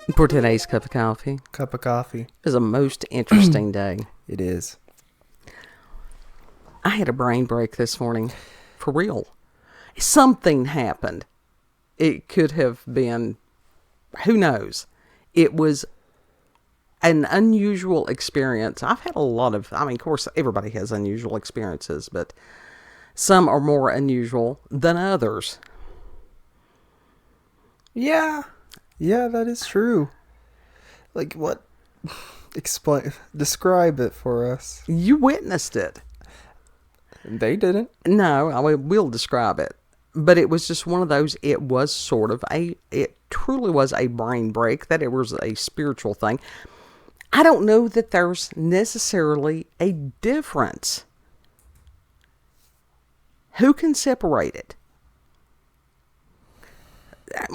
For today's cup of coffee. Cup of coffee. It was a most interesting day. It is. I had a brain break this morning. For real. Something happened. It could have been, who knows? It was an unusual experience. I've had a lot of, of course, everybody has unusual experiences, but some are more unusual than others. Yeah. Yeah, that is true. Like what? Describe it for us. You witnessed it. They didn't. No, I will describe it. But it was just one of those, it truly was a brain break, that it was a spiritual thing. I don't know that there's necessarily a difference. Who can separate it?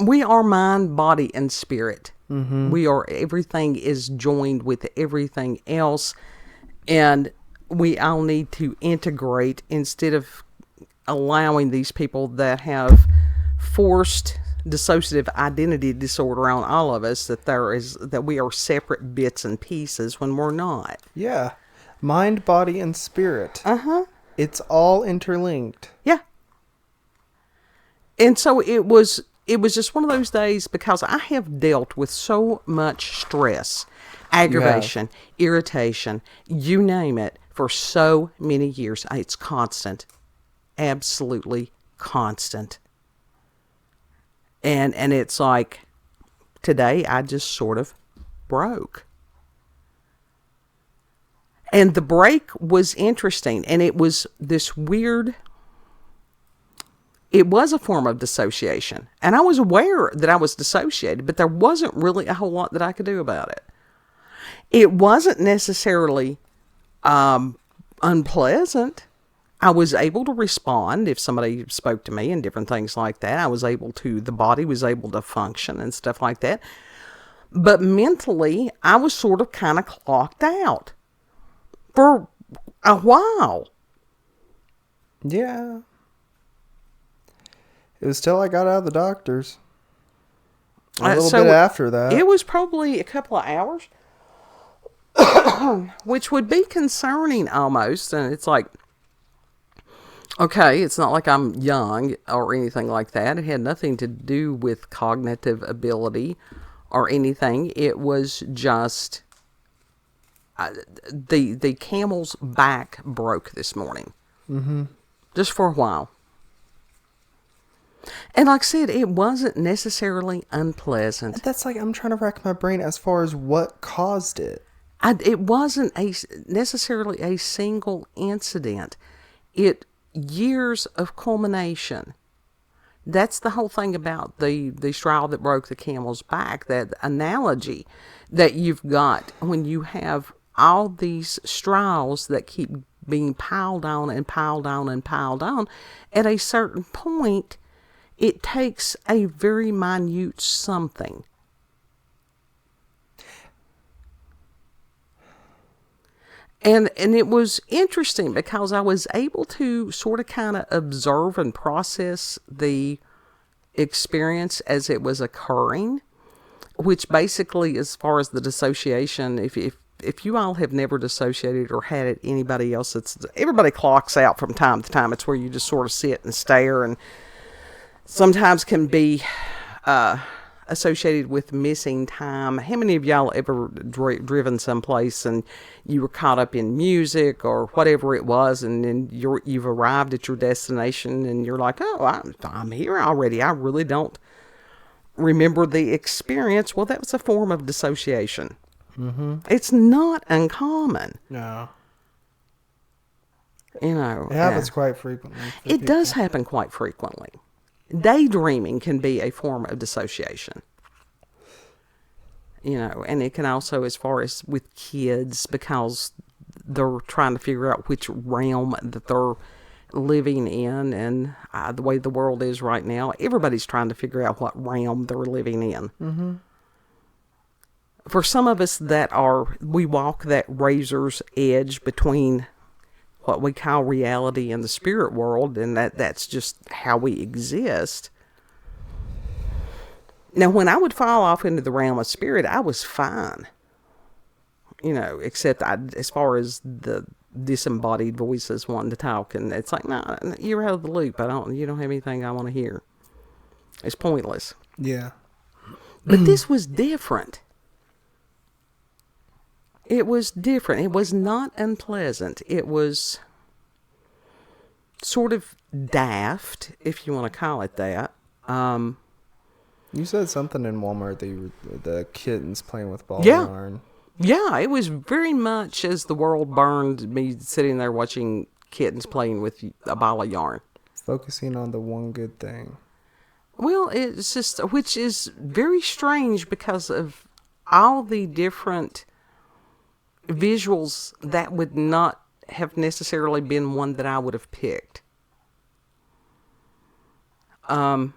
We are mind, body, and spirit. Mm-hmm. Everything is joined with everything else, and we all need to integrate instead of allowing these people that have forced dissociative identity disorder on all of us that we are separate bits and pieces when we're not. Yeah. Mind, body, and spirit. Uh-huh. It's all interlinked. Yeah. And so it was just one of those days, because I have dealt with so much stress, aggravation, irritation, you name it, for so many years. It's constant. Absolutely constant. And it's like, today I just sort of broke. And the break was interesting. And it was this weird, it was a form of dissociation. And I was aware that I was dissociated, but there wasn't really a whole lot that I could do about it. It wasn't necessarily unpleasant. I was able to respond if somebody spoke to me and different things like that. The body was able to function and stuff like that. But mentally, I was sort of kind of clocked out for a while. Yeah. It was till I got out of the doctor's. A little bit after that. It was probably a couple of hours. Which would be concerning almost. And it's like, okay, it's not like I'm young or anything like that. It had nothing to do with cognitive ability or anything. It was just the camel's back broke this morning. Mm-hmm. Just for a while. And like I said, it wasn't necessarily unpleasant. That's like, I'm trying to rack my brain as far as what caused it. It wasn't necessarily a single incident. Years of culmination. That's the whole thing about the straw that broke the camel's back, that analogy that you've got when you have all these straws that keep being piled on and piled on and piled on. At a certain point, it takes a very minute something. And it was interesting because I was able to sort of kind of observe and process the experience as it was occurring, which basically, as far as the dissociation, if you all have never dissociated or had it, anybody else, everybody clocks out from time to time. It's where you just sort of sit and stare, and sometimes can be associated with missing time. How many of y'all ever driven someplace and you were caught up in music or whatever it was, and then you've arrived at your destination and you're like, oh, I'm here already. I really don't remember the experience. Well, that was a form of dissociation. Mm-hmm. It's not uncommon. No. You know. It happens quite frequently. It does happen quite frequently. Daydreaming can be a form of dissociation. You know, and it can also, as far as with kids, because they're trying to figure out which realm that they're living in, and the way the world is right now, everybody's trying to figure out what realm they're living in. Mm-hmm. For some of us we walk that razor's edge between what we call reality and the spirit world, and that's just how we exist. Now, when I would fall off into the realm of spirit, I was fine. Except as far as the disembodied voices wanting to talk, and it's like, no, you're out of the loop. You don't have anything I want to hear. It's pointless. Yeah. But this was different. It was different. It was not unpleasant. It was sort of daft, if you want to call it that. You said something in Walmart that the kittens playing with ball yarn. Yeah, it was very much as the world burned, me sitting there watching kittens playing with a ball of yarn. Focusing on the one good thing. Well, it's just, which is very strange because of all the different visuals that would not have necessarily been one that I would have picked. Like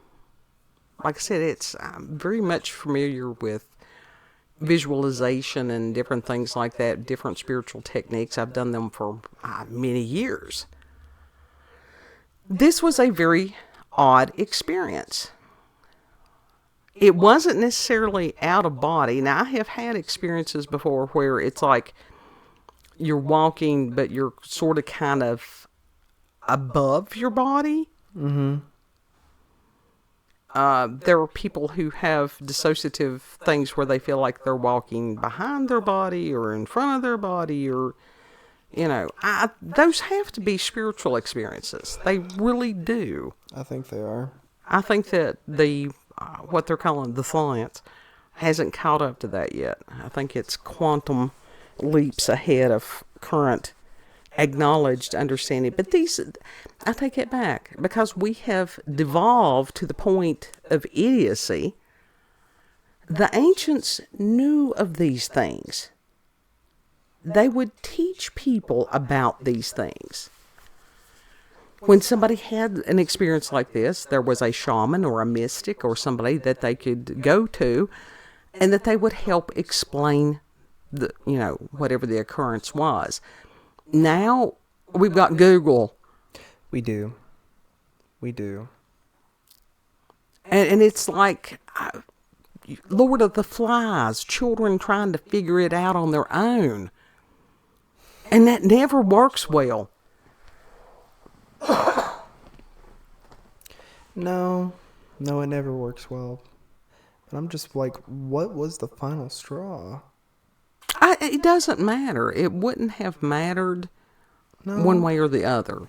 I said, I'm very much familiar with visualization and different things like that, different spiritual techniques. I've done them for many years. This was a very odd experience. It wasn't necessarily out of body. Now, I have had experiences before where it's like you're walking, but you're sort of kind of above your body. Mm-hmm. There are people who have dissociative things where they feel like they're walking behind their body or in front of their body, or, those have to be spiritual experiences. They really do. I think they are. I think that what they're calling the science hasn't caught up to that yet. I think it's quantum leaps ahead of current acknowledged understanding. But I take it back, because we have devolved to the point of idiocy. The ancients knew of these things. They would teach people about these things. When somebody had an experience like this, there was a shaman or a mystic or somebody that they could go to, and that they would help explain whatever the occurrence was. Now, we've got Google. We do. And it's like Lord of the Flies, children trying to figure it out on their own. And that never works well. No, it never works well. But I'm just like, what was the final straw? It doesn't matter. It wouldn't have mattered one way or the other.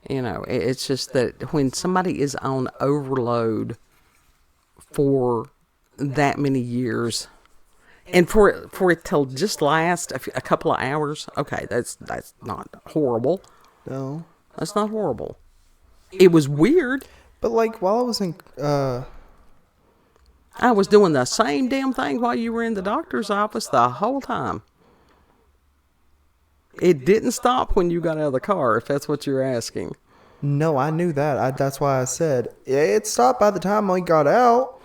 It's just that when somebody is on overload for that many years, and for it to just last a couple of hours, okay, that's not horrible. No. That's not horrible. It was weird. But while I was in... I was doing the same damn thing while you were in the doctor's office the whole time. It didn't stop when you got out of the car, if that's what you're asking. No, I knew that. That's why I said it stopped by the time I got out.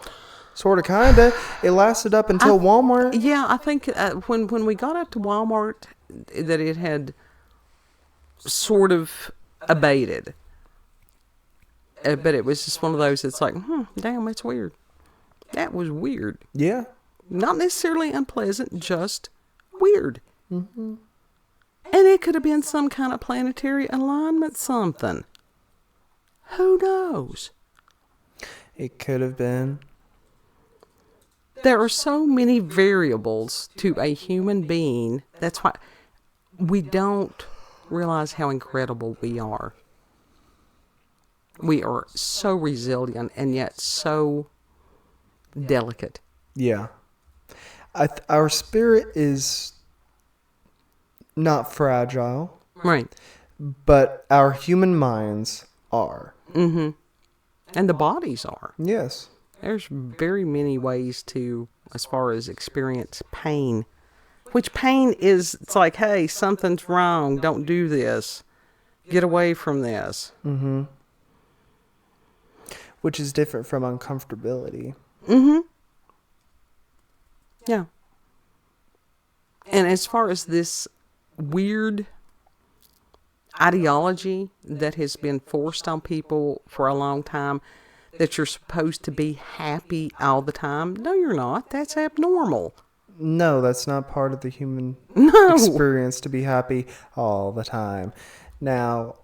Sort of, kind of. It lasted up until Walmart. Yeah, I think when we got up to Walmart, that it had sort of abated. But it was just one of those, it's like, damn, that's weird. That was weird. Yeah. Not necessarily unpleasant, just weird. Mm-hmm. And it could have been some kind of planetary alignment something. Who knows? It could have been. There are so many variables to a human being. That's why we don't realize how incredible we are. We are so resilient and yet so delicate. Yeah. Our spirit is not fragile. Right. But our human minds are. Mm-hmm. And the bodies are. Yes. There's very many ways to, as far as experience pain. Which pain is, it's like, hey, something's wrong. Don't do this. Get away from this. Mm-hmm. Which is different from uncomfortability. Mm-hmm. Yeah. And as far as this weird ideology that has been forced on people for a long time, that you're supposed to be happy all the time. No, you're not. That's abnormal. No, that's not part of the human No. experience to be happy all the time. Now,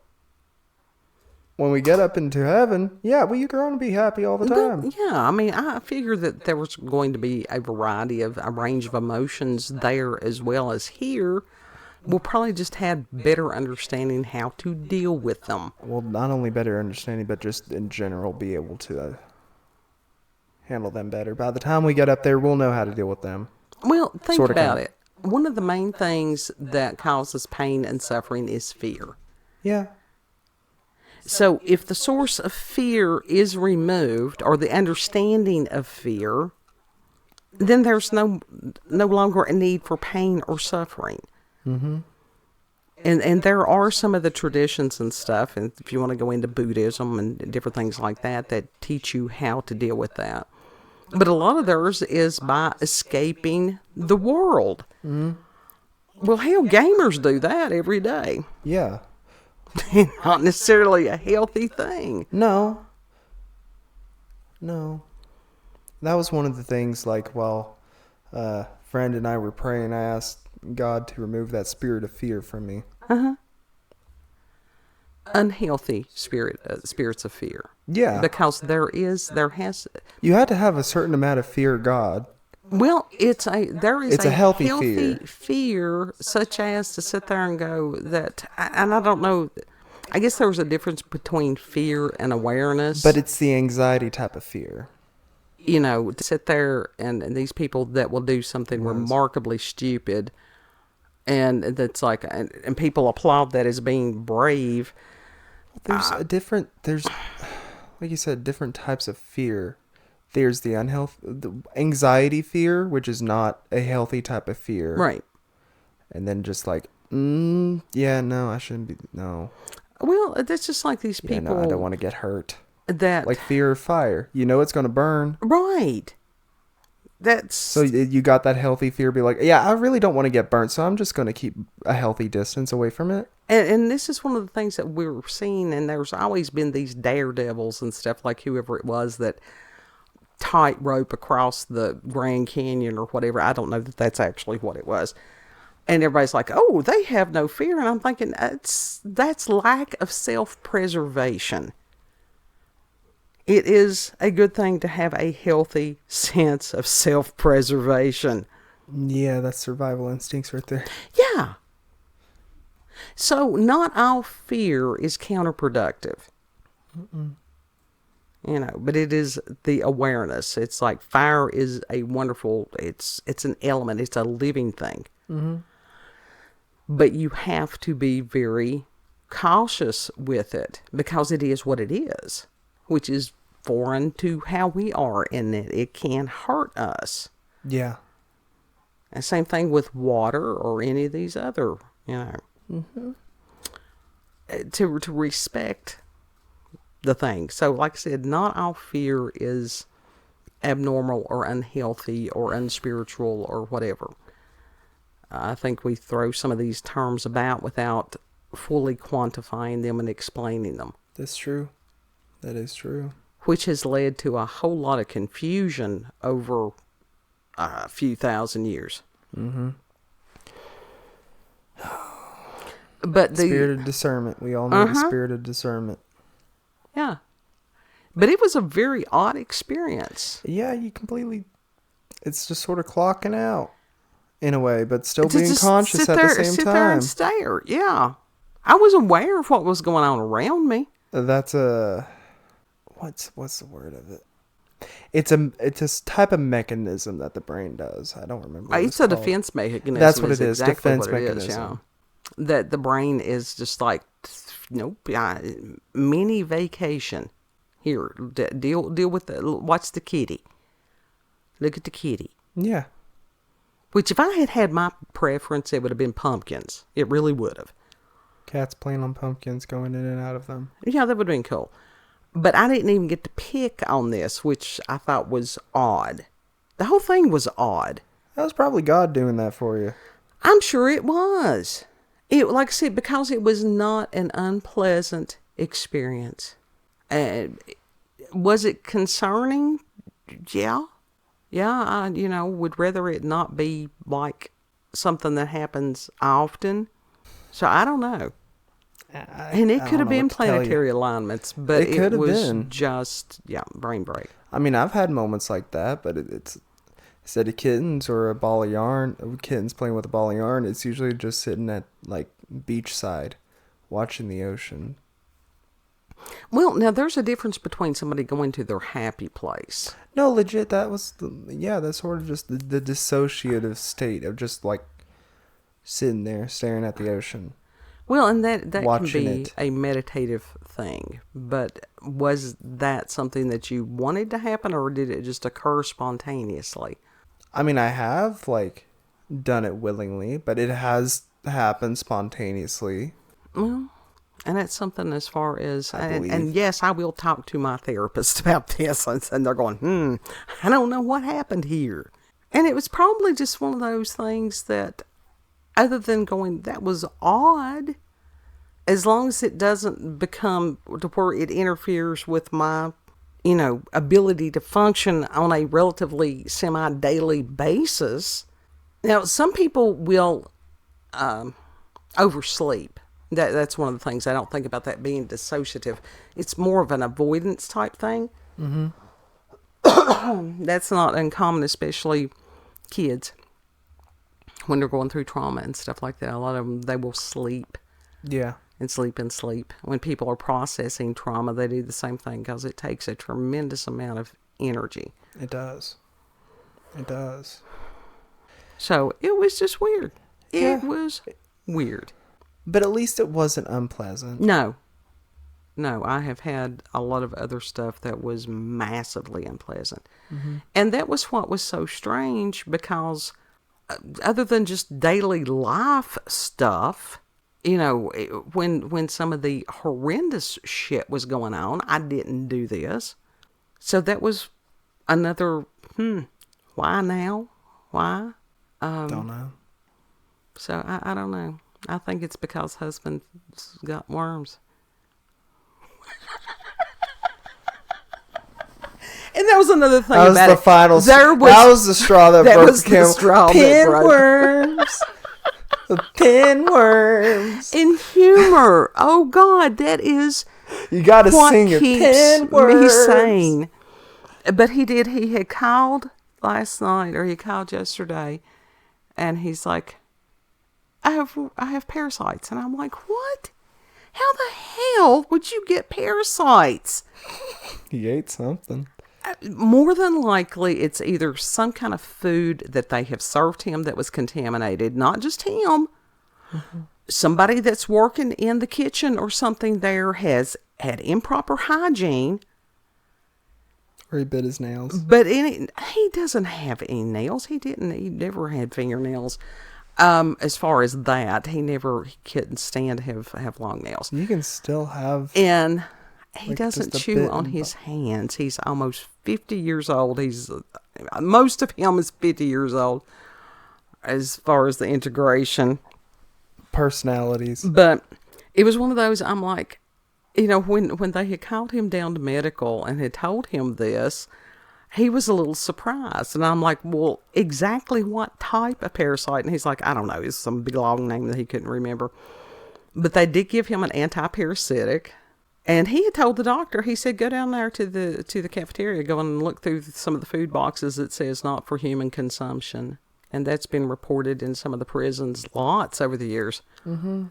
when we get up into heaven, yeah, well, you're going to be happy all the time. Yeah, I mean, I figure that there was going to be a variety of a range of emotions there as well as here. We'll probably just have better understanding how to deal with them. Well, not only better understanding, but just in general be able to handle them better. By the time we get up there, we'll know how to deal with them. Well, think Sorta, about kinda. it. One of the main things that causes pain and suffering is fear. Yeah. So if the source of fear is removed, or the understanding of fear, then there's no longer a need for pain or suffering. Mm-hmm. And there are some of the traditions and stuff, and if you want to go into Buddhism and different things like that, that teach you how to deal with that. But a lot of theirs is by escaping the world. Mm-hmm. Well, hell, gamers do that every day. Yeah. Not necessarily a healthy thing. No. That was one of the things, like, while friend and I were praying, I asked God to remove that spirit of fear from me. Unhealthy spirits of fear. Yeah. Because there has. You had to have a certain amount of fear of God. Well, there is It's a healthy fear, such as to sit there and go that, and I don't know, I guess there's a difference between fear and awareness. But it's the anxiety type of fear. You know, to sit there and these people that will do something remarkably stupid, and that's like, and people applaud that as being brave. There's like you said, different types of fear. There's the anxiety fear, which is not a healthy type of fear. Right. And then just like, yeah, no, I shouldn't be, no. Well, that's just like these people. Yeah, no, I don't want to get hurt. That, like fear of fire. You know it's going to burn. Right. That's... So you got that healthy fear, be like, yeah, I really don't want to get burnt, so I'm just going to keep a healthy distance away from it. And this is one of the things that we're seeing, and there's always been these daredevils and stuff, like whoever it was that tightrope across the Grand Canyon or whatever. I don't know that that's actually what it was. And everybody's like, oh, they have no fear. And I'm thinking, that's lack of self-preservation. It is a good thing to have a healthy sense of self-preservation. Yeah, that's survival instincts right there. Yeah. So not all fear is counterproductive. Mm-mm. You know, but it is the awareness. It's like fire is a wonderful, it's an element. It's a living thing. Mm-hmm. But you have to be very cautious with it because it is what it is, which is foreign to how we are, and it can hurt us. Yeah. And same thing with water or any of these other, you know, to respect the thing. So like I said, not all fear is abnormal or unhealthy or unspiritual or whatever. I think we throw some of these terms about without fully quantifying them and explaining them. That's true. That is true. Which has led to a whole lot of confusion over a few thousand years. Mm-hmm. But the spirit of discernment. We all know the spirit of discernment. Yeah. But it was a very odd experience. Yeah, it's just sort of clocking out in a way, but still To being just conscious at the same sit there time. and stare. Yeah. I was aware of what was going on around me. That's what's the word of it? It's a type of mechanism that the brain does. I don't remember. What It's a defense mechanism. That's what it is. Exactly Defense what it is, mechanism. yeah. That the brain is just like, nope, mini vacation. Here, deal with watch the kitty. Look at the kitty. Yeah. Which, if I had had my preference, it would have been pumpkins. It really would have. Cats playing on pumpkins, going in and out of them. Yeah, that would have been cool. But I didn't even get to pick on this, which I thought was odd. The whole thing was odd. That was probably God doing that for you. I'm sure it was. Like I said, because it was not an unpleasant experience. And Was it concerning? Yeah. Yeah, I, would rather it not be like something that happens often. So I don't know. And it could have been planetary alignments, but it was just, brain break. I mean, I've had moments like that, but it's instead of kittens or a ball of yarn, kittens playing with a ball of yarn, it's usually just sitting at, like, beachside, watching the ocean. Well, now there's a difference between somebody going to their happy place. No, legit, that's sort of just the dissociative state of just, like, sitting there staring at the ocean. Well, and that can be a meditative thing, but was that something that you wanted to happen, or did it just occur spontaneously? I mean, I have, like, done it willingly, but it has happened spontaneously. Well, and that's something as far as, and yes, I will talk to my therapist about this, and they're going, I don't know what happened here. And it was probably just one of those things that, other than going, that was odd, as long as it doesn't become to where it interferes with my, ability to function on a relatively semi-daily basis. Now, some people will oversleep. That's one of the things I don't think about that being dissociative. It's more of an avoidance type thing. Mm-hmm. That's not uncommon, especially kids. When they're going through trauma and stuff like that, a lot of them, they will sleep. Yeah. And sleep and sleep. When people are processing trauma, they do the same thing because it takes a tremendous amount of energy. It does. It does. So it was just weird. It was weird. But at least it wasn't unpleasant. No, I have had a lot of other stuff that was massively unpleasant. Mm-hmm. And that was what was so strange because other than just daily life stuff, when some of the horrendous shit was going on, I didn't do this. So that was another, why now? Why? Don't know. So I don't know. I think it's because husband's got worms. And that was another thing about it. That was the straw that broke the camel's back. Pinworms. The pinworms. In humor. Oh, God, that is you gotta sing your pinworms. Me sane. But he had called last night, or he called yesterday, and he's like, I have parasites. And I'm like, what? How the hell would you get parasites? He ate something. More than likely, it's either some kind of food that they have served him that was contaminated. Not just him. Mm-hmm. Somebody that's working in the kitchen or something there has had improper hygiene. Or he bit his nails. But he doesn't have any nails. He never had fingernails. As far as that, he couldn't stand to have long nails. You can still have... And... He doesn't chew on his hands. He's almost 50 years old. Most of him is 50 years old as far as the integration. Personalities. But it was one of those, I'm like, when they had called him down to medical and had told him this, he was a little surprised. And I'm like, well, exactly what type of parasite? And he's like, I don't know. It's some big long name that he couldn't remember. But they did give him an anti-parasitic. And he had told the doctor, he said, go down there to the cafeteria, go and look through some of the food boxes that says not for human consumption. And that's been reported in some of the prisons lots over the years. Mm-hmm.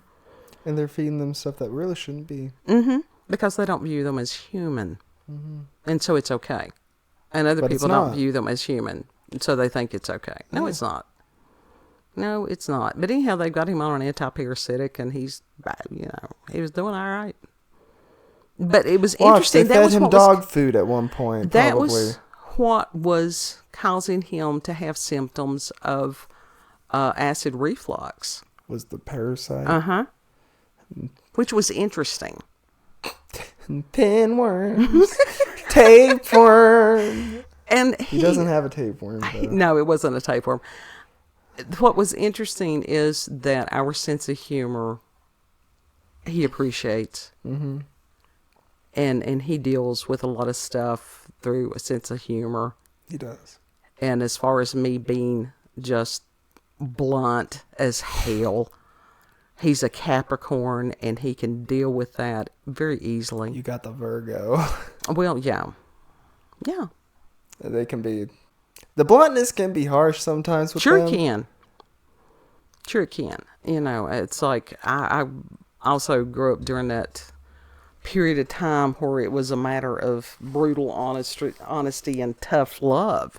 And they're feeding them stuff that really shouldn't be. Mm-hmm. Because they don't view them as human. Mm-hmm. And so it's okay. And other people don't view them as human. So they think it's okay. No, it's not. No, it's not. But anyhow, they got him on an anti-parasitic and he was doing all right. But it was interesting. They fed him dog food at one point. That was what was causing him to have symptoms of acid reflux. Was the parasite? Uh-huh. Which was interesting. Pinworms. Tapeworm. And he doesn't have a tapeworm. No, it wasn't a tapeworm. What was interesting is that our sense of humor, he appreciates. Mm-hmm. and he deals with a lot of stuff through a sense of humor. He does. And as far as me being just blunt as hell, he's a Capricorn, and he can deal with that very easily. You got the Virgo. Well, yeah. Yeah. They can be... The bluntness can be harsh sometimes with Sure them. it can. Sure it can. You know, it's like I also grew up during that period of time where it was a matter of brutal honesty and tough love.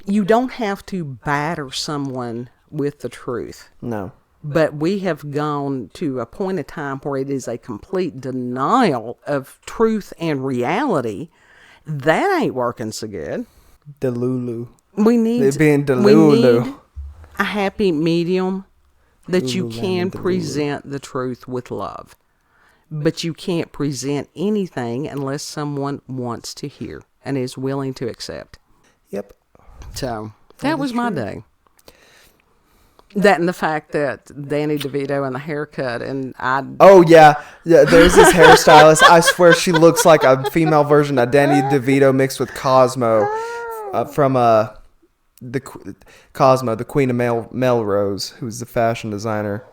You don't have to batter someone with the truth. No. But we have gone to a point of time where it is a complete denial of truth and reality. That ain't working so good. Delulu. We need They're being Delulu. We need a happy medium that you Lululemon can Delulu. present the truth with love. But you can't present anything unless someone wants to hear and is willing to accept. Yep. So that was my day. That and the fact that Danny DeVito and the haircut, and I... Oh, yeah. There's this hairstylist. I swear she looks like a female version of Danny DeVito mixed with Cosmo from Cosmo, the Queen of Melrose, who's the fashion designer.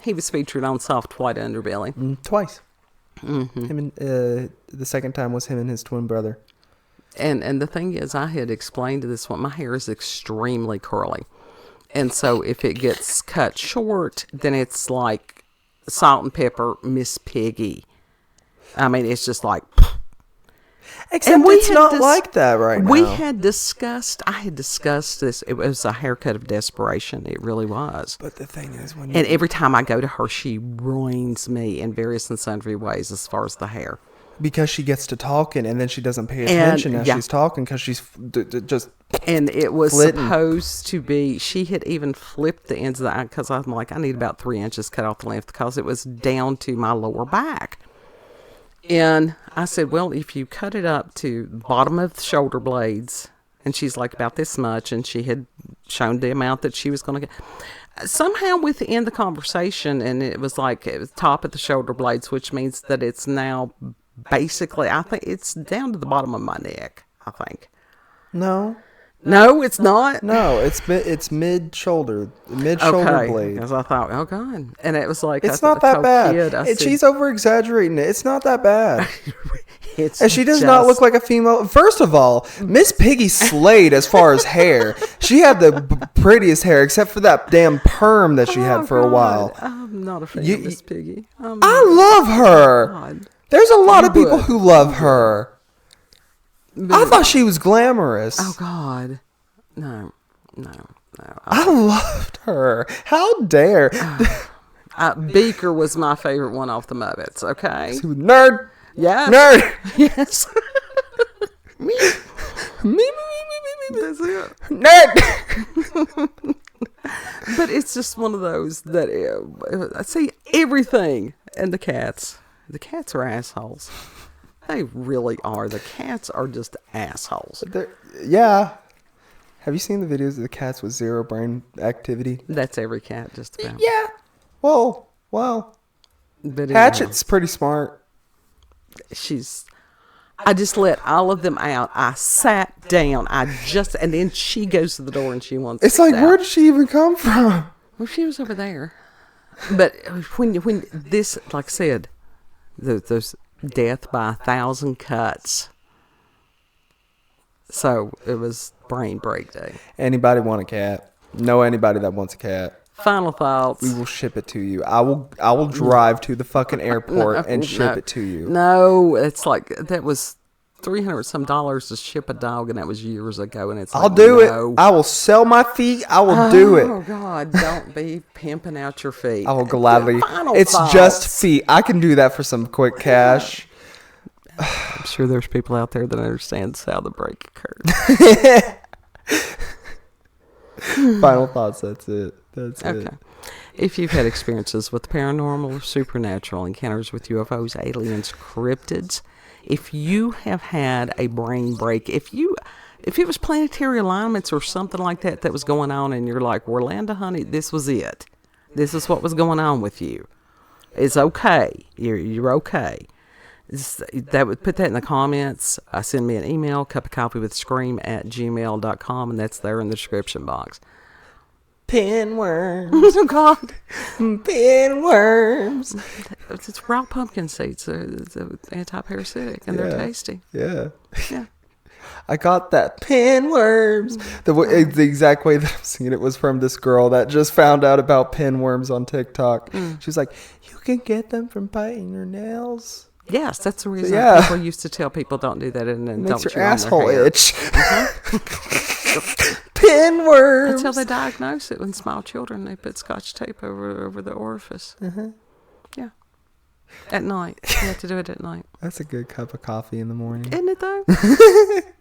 He was featured on Soft White Underbelly. Twice. Mm-hmm. Him and the second time was him and his twin brother. And the thing is, I had explained to this one, my hair is extremely curly. And so if it gets cut short, then it's like salt and pepper, Miss Piggy. I mean, it's just like... Except it's not like that right now. I had discussed this. It was a haircut of desperation. It really was. But the thing is, and every time I go to her, she ruins me in various and sundry ways as far as the hair. Because she gets to talking, and then she doesn't pay attention as she's talking, because she's just... And it was flitting. supposed to be, she had even flipped the ends of the eye, because I'm like, I need about 3 inches cut off the length, because it was down to my lower back. And I said, well, if you cut it up to the bottom of the shoulder blades, and she's like about this much, and she had shown the amount that she was going to get. Somehow within the conversation, and it was like it was top of the shoulder blades, which means that it's now basically, I think it's down to the bottom of my neck, I think. No, it's not. No, it's mid shoulder blade. Because I thought, oh God, and it was like it's not that bad. She's over exaggerating it. It's not that bad. And she does not look like a female. First of all, Miss Piggy slayed as far as hair. She had the prettiest hair, except for that damn perm that she had for a while. I'm not a fan of Miss Piggy. I love her. God. There's a lot of people who love her. I thought she was glamorous. Oh, God. No. I loved her. How dare. Beaker was my favorite one off the Muppets, okay? Nerd. Yeah. Nerd. Yes. Me. That's it. Nerd. But it's just one of those that I see everything. And the cats. The cats are assholes. They really are. The cats are just assholes. Yeah. Have you seen the videos of the cats with zero brain activity? That's every cat, just about. Yeah. Well. But Hatchet's pretty smart. I just let all of them out. I sat down. And then she goes to the door and she wants It's to like, where did she even come from? Well, she was over there. But when this, like I said, those death by 1,000 cuts. So it was brain break day. Anybody want a cat? Know anybody that wants a cat? Final thoughts. We will ship it to you. I will drive to the fucking airport and ship it to you. No, it's like that was $300 some to ship a dog, and that was years ago. And it's like, I'll do it. I will sell my feet. I will do it. Oh God, don't be pimping out your feet. I will gladly. It's just feet. I can do that for some quick cash. I'm sure there's people out there that understands how the break occurred. Final thoughts. That's it. That's okay. it. If you've had experiences with paranormal or supernatural encounters with UFOs, aliens, cryptids, if you have had a brain break, if it was planetary alignments or something like that was going on, and you're like, Orlando, honey, this was it. This is what was going on with you. It's okay. You're okay. that would put that in the comments. Send me an email, cupofcoffeewithscream@gmail.com, and that's there in the description box. Pinworms. Oh, God. Pinworms. It's raw pumpkin seeds. It's anti-parasitic, and they're tasty. Yeah. Yeah. I got that pinworms. The exact way that I'm singing it was from this girl that just found out about pinworms on TikTok. She was like, you can get them from biting your nails. Yes, that's the reason people used to tell people don't do that and then makes don't your chew asshole on their hair. itch. Pinworms. That's how they diagnose it in small children. They put Scotch tape over the orifice. Yeah. At night. You have to do it at night. That's a good cup of coffee in the morning. Isn't it though?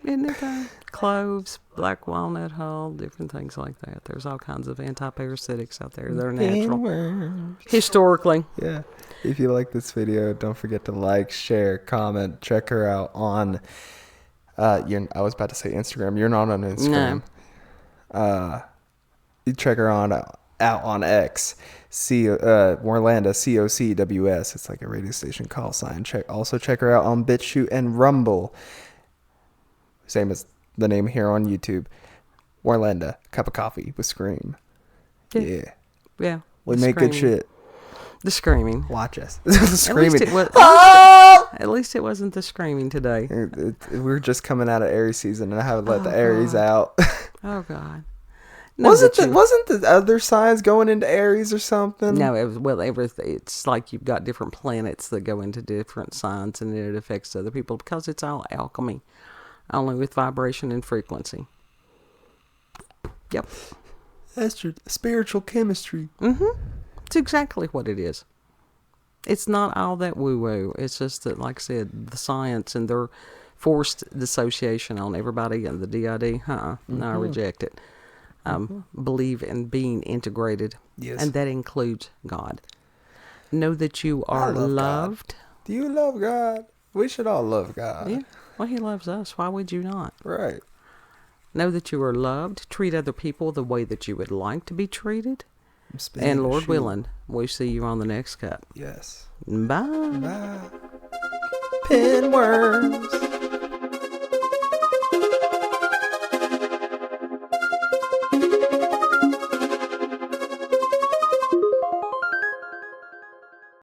Isn't it though? Cloves, black walnut hull, different things like that. There's all kinds of anti-parasitics out there. They're natural. Pinworms. Historically. Yeah. If you like this video, don't forget to like, share, comment. Check her out on I was about to say Instagram. You're not on Instagram. No. You check her out on X. Morlanda, COCWS. It's like a radio station call sign. Also check her out on BitChute and Rumble. Same as the name here on YouTube. Morlanda, cup of coffee with Scream. Yeah. We make good shit. The screaming. Watch us. The screaming. At least it wasn't the screaming today. We're just coming out of Aries season, and I haven't let the Aries out. Oh, God. Wasn't the other signs going into Aries or something? No, it's like you've got different planets that go into different signs, and it affects other people because it's all alchemy, only with vibration and frequency. Yep. That's your spiritual chemistry. It's exactly what it is. It's not all that woo-woo. It's just that, like I said, the science and their forced dissociation on everybody and the DID. No, I reject it. Believe in being integrated. Yes. And that includes God. Know that you are loved. God. Do you love God? We should all love God. Yeah. Well, He loves us. Why would you not? Right. Know that you are loved. Treat other people the way that you would like to be treated. And Lord willing, we'll see you on the next cup. Yes. Bye. Bye. Pinworms.